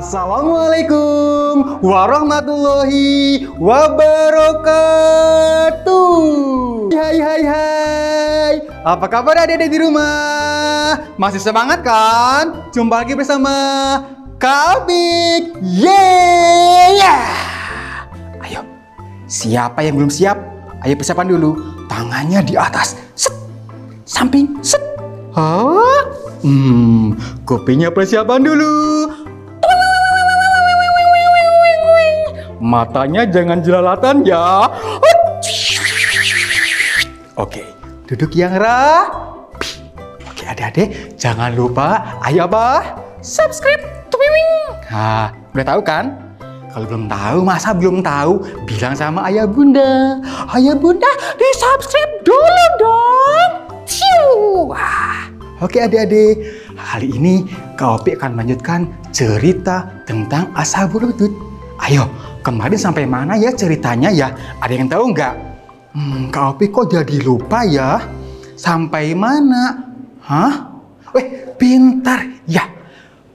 Assalamualaikum warahmatullahi wabarakatuh. Hai. Apa kabar adik-adik di rumah? Masih semangat kan? Jumpa lagi bersama Kak Apik. Yeah! Ayo, siapa yang belum siap? Ayo persiapan dulu. Tangannya di atas. Set. Samping. Set. Hah? Kopinya persiapan dulu. Matanya jangan jelalatan ya. Oke, duduk yang rapi. Oke, adik-adik, jangan lupa, ayo Abah, subscribe. Nah, udah tahu kan? Kalau belum tahu, masa belum tahu? Bilang sama ayah bunda. Ayah bunda, di subscribe dulu dong. Oke adik-adik, kali ini Kak Opi akan melanjutkan cerita tentang Ashabul Ukhdud. Ayo, kemarin sampai mana ya ceritanya ya? Ada yang tahu nggak? Kak Opi kok jadi lupa ya? Sampai mana? Hah? Pintar ya.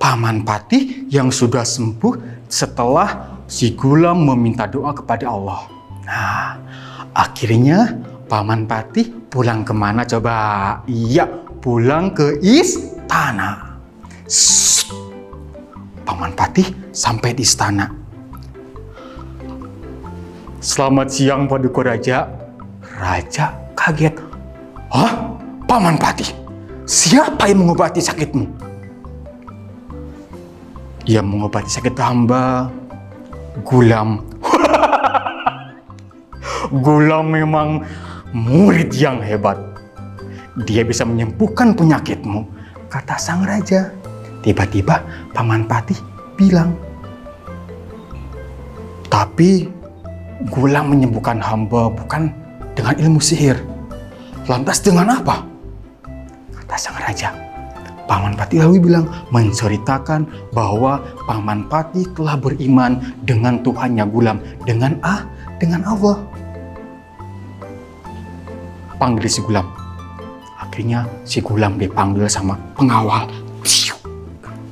Paman Patih yang sudah sembuh setelah si Gulam meminta doa kepada Allah. Nah, akhirnya Paman Patih pulang kemana coba? Iya, pulang ke istana. Paman Patih sampai di istana. Selamat siang Paduka Raja. Raja kaget. Hah? Paman Patih, siapa yang mengobati sakitmu? Yang mengobati sakit hamba Gulam. Gulam memang murid yang hebat. Dia bisa menyembuhkan penyakitmu, kata sang raja. Tiba-tiba Paman Patih bilang, tapi Gulam menyembuhkan hamba bukan dengan ilmu sihir. Lantas dengan apa? Kata sang raja. Paman Patih lalu bilang, menceritakan bahwa Paman Patih telah beriman dengan Tuhannya Gulam, dengan Allah. Panggil si Gulam. Akhirnya si Gulam dipanggil sama pengawal.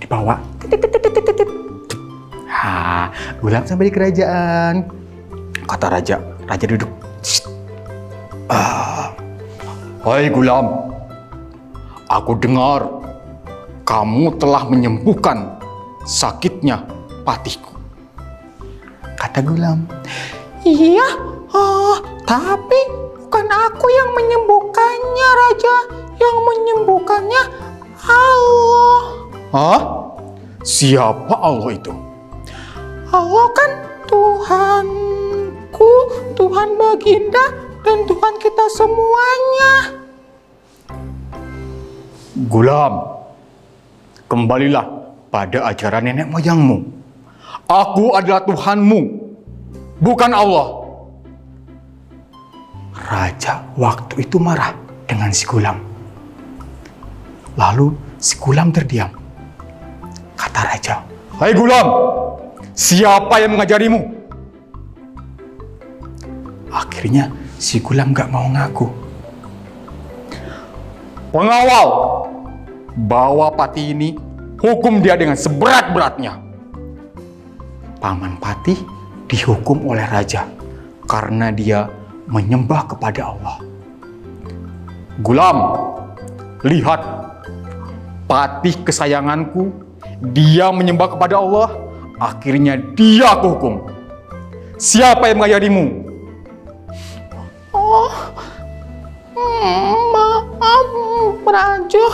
Dibawa. Gulam sampai di kerajaan. Kata raja duduk. Hai Gulam, aku dengar kamu telah menyembuhkan sakitnya patihku. Kata Gulam, iya, tapi bukan aku yang menyembuhkannya Raja, yang menyembuhkannya Allah. Hah? Siapa Allah itu? Allah kan Tuhanku, Tuhan Baginda, dan Tuhan kita semuanya. Gulam, kembalilah pada ajaran nenek moyangmu. Aku adalah Tuhanmu, bukan Allah. Raja waktu itu marah dengan si Gulam. Lalu si Gulam terdiam. Kata raja, hai Gulam, siapa yang mengajarimu? Akhirnya si Gulam gak mau ngaku. Pengawal, bawa Patih ini, hukum dia dengan seberat-beratnya. Paman Patih dihukum oleh raja karena dia menyembah kepada Allah. Gulam, lihat, Patih kesayanganku, dia menyembah kepada Allah, akhirnya dia aku hukum. Siapa yang mengajarimu? Oh, maaf, Raja.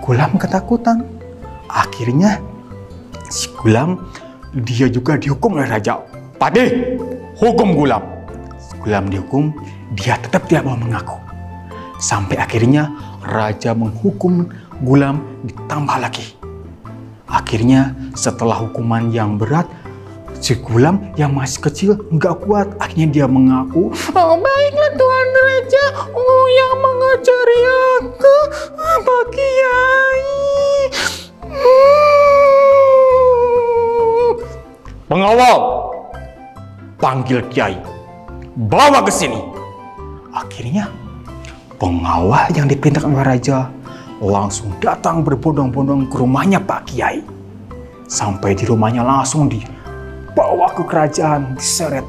Gulam ketakutan. Akhirnya si Gulam dia juga dihukum oleh raja. Patih, hukum Gulam. Gulam dihukum, dia tetap tidak mau mengaku. Sampai akhirnya raja menghukum Gulam ditambah lagi. Akhirnya setelah hukuman yang berat, si Gulam yang masih kecil nggak kuat. Akhirnya dia mengaku, "Oh, baiklah Tuan Raja, yang mengajari aku, Pak Kiai." "Pengawal, panggil Kiai, bawa ke sini." Akhirnya pengawal yang diperintahkan oleh raja langsung datang berbondong-bondong ke rumahnya Pak Kiai. Sampai di rumahnya langsung dibawa ke kerajaan, diseret.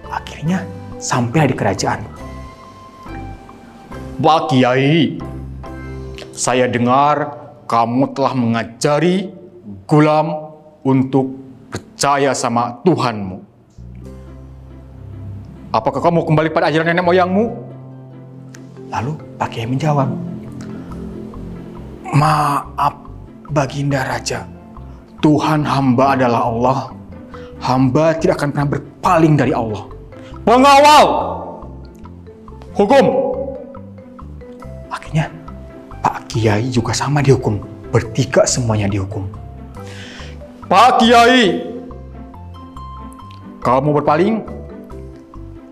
Akhirnya sampai di kerajaan. "Pak Kiai, saya dengar kamu telah mengajari Gulam untuk percaya sama Tuhanmu. Apakah kamu kembali pada ajaran nenek moyangmu?" Lalu Pak Kiai menjawab, "Maaf Baginda Raja, Tuhan hamba adalah Allah. Hamba tidak akan pernah berpaling dari Allah." "Pengawal, hukum!" Akhirnya Pak Kiai juga sama dihukum. Bertiga semuanya dihukum. "Pak Kiai, kamu berpaling?"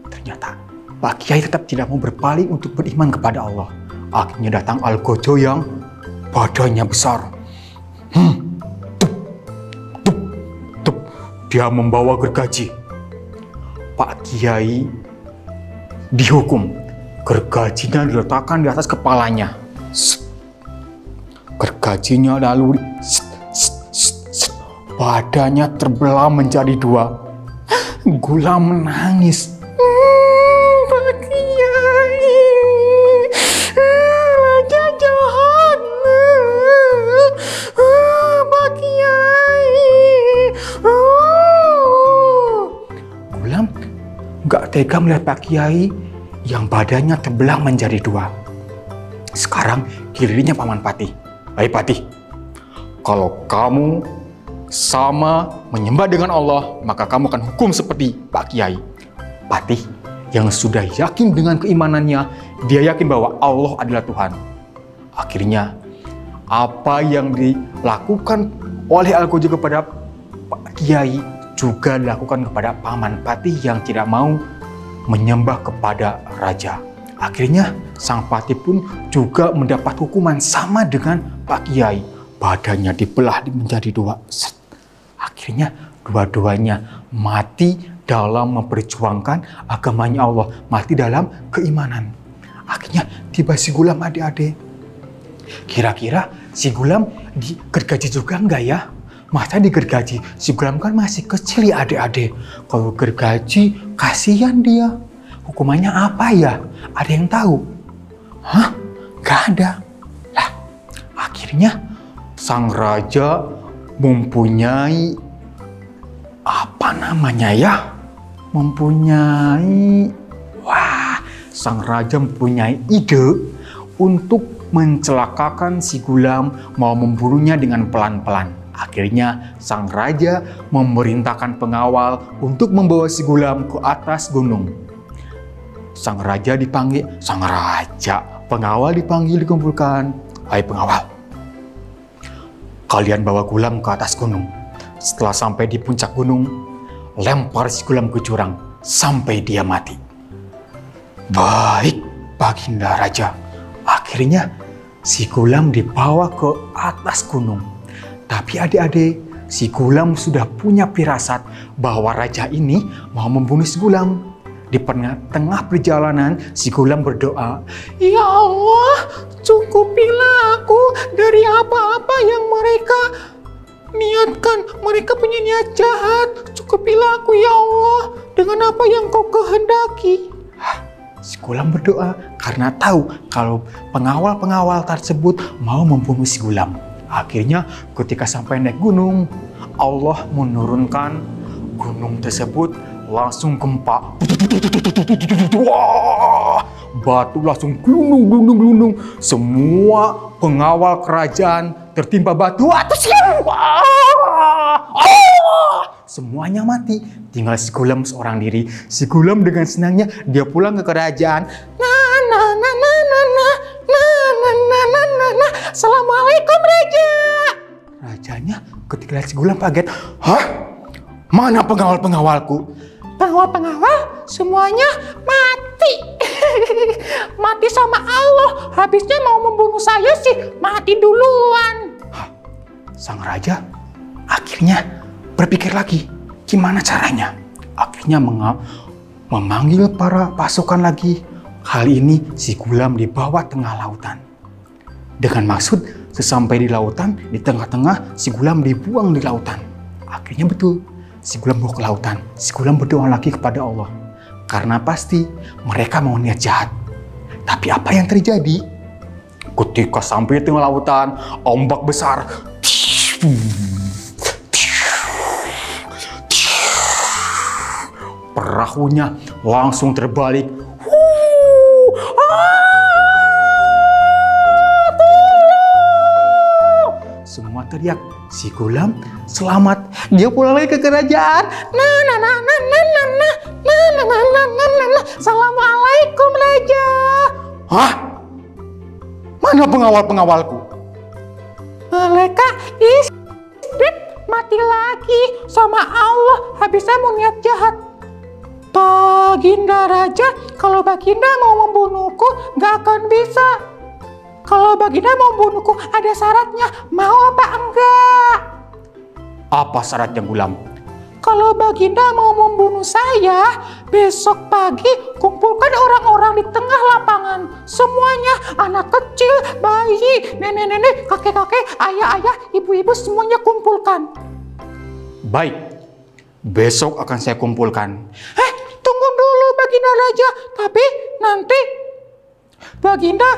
Ternyata Pak Kiai tetap tidak mau berpaling untuk beriman kepada Allah. Akhirnya datang Algojo yang badannya besar. Dia membawa gergaji. Pak Kiai dihukum. Gergajinya diletakkan di atas kepalanya. Gergajinya lalu badannya terbelah menjadi dua. Gulam menangis. "Pak Kiai, raja jahat. Pak Kiai." Gulam gak tega melihat Pak Kiai yang badannya terbelah menjadi dua. Sekarang gilirannya Paman Patih. "Hai Patih, kalau kamu sama menyembah dengan Allah, maka kamu akan hukum seperti Pak Kiai." Patih yang sudah yakin dengan keimanannya, dia yakin bahwa Allah adalah Tuhan. Akhirnya apa yang dilakukan oleh Algojo kepada Pak Kiai juga dilakukan kepada Paman Patih yang tidak mau menyembah kepada raja. Akhirnya sang Patih pun juga mendapat hukuman sama dengan Pak Kiai. Badannya dibelah menjadi dua. Akhirnya dua-duanya mati dalam memperjuangkan agamanya Allah, mati dalam keimanan. Akhirnya tiba si Gulam adik-adik. Kira-kira si Gulam digergaji juga enggak ya? Masa digergaji? Si Gulam kan masih kecil ya adik-adik. Kalau gergaji kasihan dia. Hukumannya apa ya? Ada yang tahu? Hah? Gak ada. Lah, akhirnya sang raja mempunyai apa namanya ya? Sang raja mempunyai ide untuk mencelakakan si Gulam, mau membunuhnya dengan pelan-pelan. Akhirnya sang raja memerintahkan pengawal untuk membawa si Gulam ke atas gunung. Pengawal dipanggil, dikumpulkan. "Hai pengawal, kalian bawa Gulam ke atas gunung. Setelah sampai di puncak gunung, lempar si Gulam ke jurang sampai dia mati." "Baik, Baginda Raja." Akhirnya si Gulam dibawa ke atas gunung. Tapi adik-adik, si Gulam sudah punya firasat bahwa raja ini mau membunuh si Gulam. Di tengah perjalanan, si Gulam berdoa, "Ya Allah, cukupilah aku dari apa-apa yang mereka niatkan. Mereka punya niat jahat. Cukupilah aku ya Allah dengan apa yang kau kehendaki." Si Gulam berdoa karena tahu kalau pengawal-pengawal tersebut mau membunuh si Gulam. Akhirnya ketika sampai naik gunung, Allah menurunkan gunung tersebut langsung gempa. Wah, batu langsung glundung. Semua pengawal kerajaan tertimpa batu. Semuanya mati. Tinggal si Gulam seorang diri. Si Gulam dengan senangnya dia pulang ke kerajaan. Assalamualaikum Raja. Rajanya ketika lihat si Gulam kaget. Hah? Mana pengawal-pengawalku? Pengawal-pengawal semuanya mati. Mati sama Allah. Habisnya mau membunuh saya sih mati duluan. Hah? Sang raja akhirnya berpikir lagi. Gimana caranya? Akhirnya memanggil para pasukan lagi. Kali ini si Gulam dibawa tengah lautan. Dengan maksud sesampai di lautan, di tengah-tengah si Gulam dibuang di lautan. Akhirnya betul, si Gulam bawa ke lautan. Si Gulam berdoa lagi kepada Allah. Karena pasti mereka mau niat jahat. Tapi apa yang terjadi? Ketika sampai di tengah lautan, ombak besar. Perahunya langsung terbalik. Semua teriak, si Gulam selamat. Dia pulang lagi ke kerajaan. Assalamualaikum Raja. Hah? Mana pengawal-pengawalku? Mereka istri mati lagi sama Allah. Habisnya mau niat jahat. Baginda Raja, kalau Baginda mau membunuhku, gak akan bisa. Kalau Baginda mau membunuhku, ada syaratnya. Mau apa enggak? Apa syaratnya, Gulam? Kalau Baginda mau membunuh saya, besok pagi kumpulkan orang-orang di tengah lapangan. Semuanya, anak kecil, bayi, nenek-nenek, kakek-kakek, ayah-ayah, ibu-ibu, semuanya kumpulkan. Baik, besok akan saya kumpulkan. Tunggu dulu Baginda Raja, tapi nanti Baginda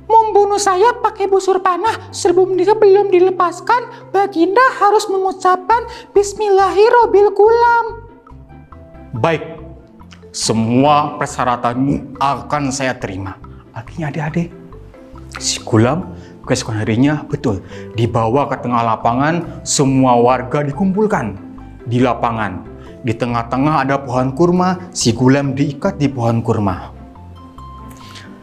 membunuh saya pakai busur panah. Sebelum belum dilepaskan, Baginda harus mengucapkan Bismillahirrohmanirrohim. Baik, semua persyaratanmu akan saya terima. Akhirnya adik-adik, si Gulam keesokan harinya betul dibawa ke tengah lapangan. Semua warga dikumpulkan di lapangan. Di tengah-tengah ada pohon kurma. Si Gulam diikat di pohon kurma.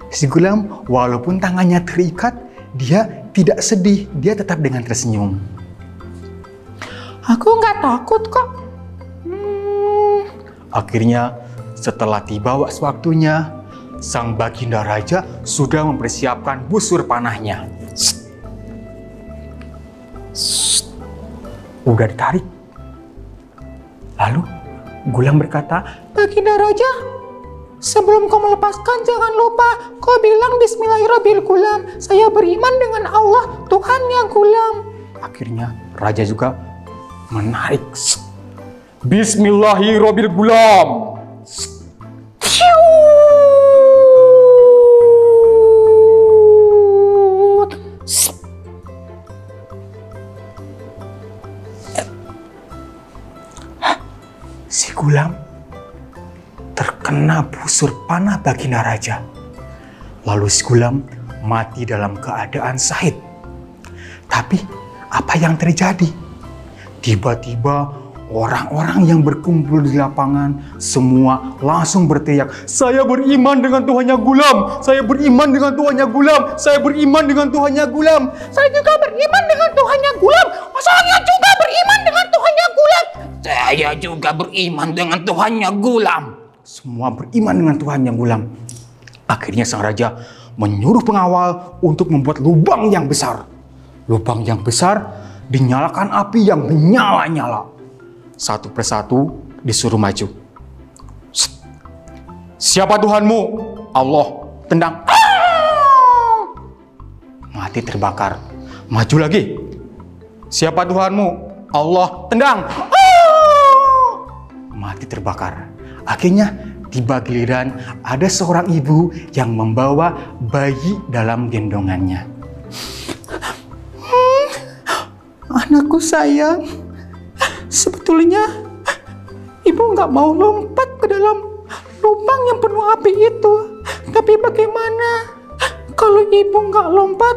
Si Gulam walaupun tangannya terikat, dia tidak sedih. Dia tetap dengan tersenyum. Aku nggak takut kok. Akhirnya setelah tiba waktunya, sang Baginda Raja sudah mempersiapkan busur panahnya. Udah ditarik. Lalu Gulam berkata, Baginda Raja, sebelum kau melepaskan jangan lupa kau bilang Bismillahirrohmanirrohim. Saya beriman dengan Allah, Tuhannya Gulam. Akhirnya Raja juga menarik. Bismillahirrohmanirrohim. Si Gulam terkena busur panah Baginda Raja. Lalu si Gulam mati dalam keadaan syahid. Tapi apa yang terjadi? Tiba-tiba orang-orang yang berkumpul di lapangan semua langsung berteriak, saya beriman dengan Tuhannya Gulam, saya beriman dengan Tuhannya Gulam, saya beriman dengan Tuhannya Gulam. Saya juga beriman dengan Tuhannya Gulam. Saya juga beriman dengan Tuhannya Gulam. Saya juga beriman dengan Tuhannya Gulam. Semua beriman dengan Tuhannya Gulam. Akhirnya sang raja menyuruh pengawal untuk membuat lubang yang besar. Lubang yang besar dinyalakan api yang menyala-nyala. Satu persatu disuruh maju. Siapa Tuhanmu? Allah. Tendang. Mati terbakar. Maju lagi. Siapa Tuhanmu? Allah. Tendang. Mati terbakar. Akhirnya tiba giliran ada seorang ibu yang membawa bayi dalam gendongannya. Anakku sayang, sebetulnya ibu nggak mau lompat ke dalam lubang yang penuh api itu. Tapi bagaimana kalau ibu nggak lompat?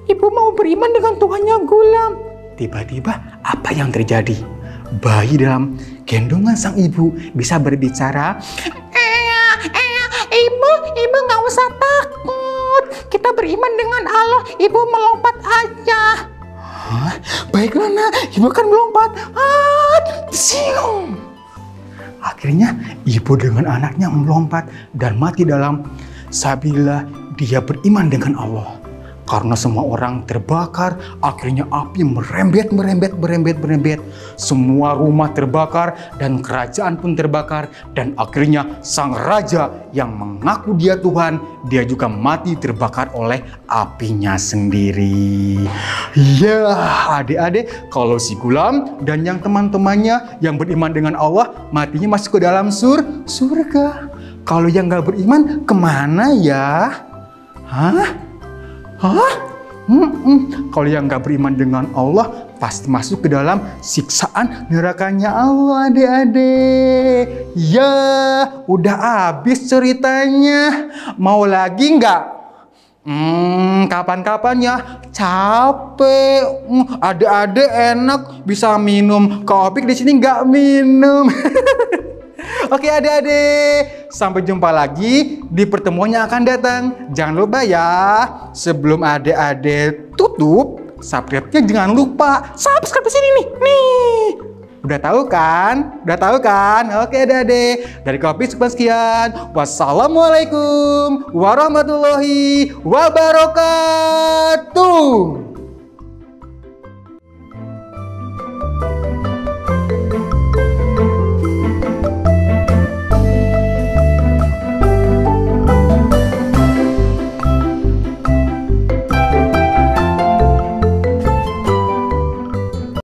ibu mau beriman dengan Tuhannya Gulam. Tiba-tiba apa yang terjadi? Bayi dalam gendongan sang ibu bisa berbicara. Ibu nggak usah takut. Kita beriman dengan Allah. Ibu melompat aja. Hah? Baiklah nak, ibu kan melompat. Siung. Akhirnya ibu dengan anaknya melompat dan mati dalam sabila dia beriman dengan Allah. Karena semua orang terbakar, akhirnya api merembet. Semua rumah terbakar dan kerajaan pun terbakar. Dan akhirnya sang raja yang mengaku dia Tuhan, dia juga mati terbakar oleh apinya sendiri. Ya adik-adik, kalau si Gulam dan yang teman-temannya yang beriman dengan Allah, matinya masuk ke dalam surga. Kalau yang gak beriman, kemana ya? Hah? Kalau yang nggak beriman dengan Allah pasti masuk ke dalam siksaan nerakanya Allah, adik-adik. Ya, udah habis ceritanya. Mau lagi nggak? Kapan-kapan ya. Capek. Adik-adik enak bisa minum kopi, di sini nggak minum. Oke adik-adik, sampai jumpa lagi di pertemuan yang akan datang. Jangan lupa ya, sebelum adik-adik tutup, subscribe-nya jangan lupa. Subscribe di sini nih. Udah tahu kan? Oke adik-adik, dari Kopi sekian. Wassalamualaikum warahmatullahi wabarakatuh.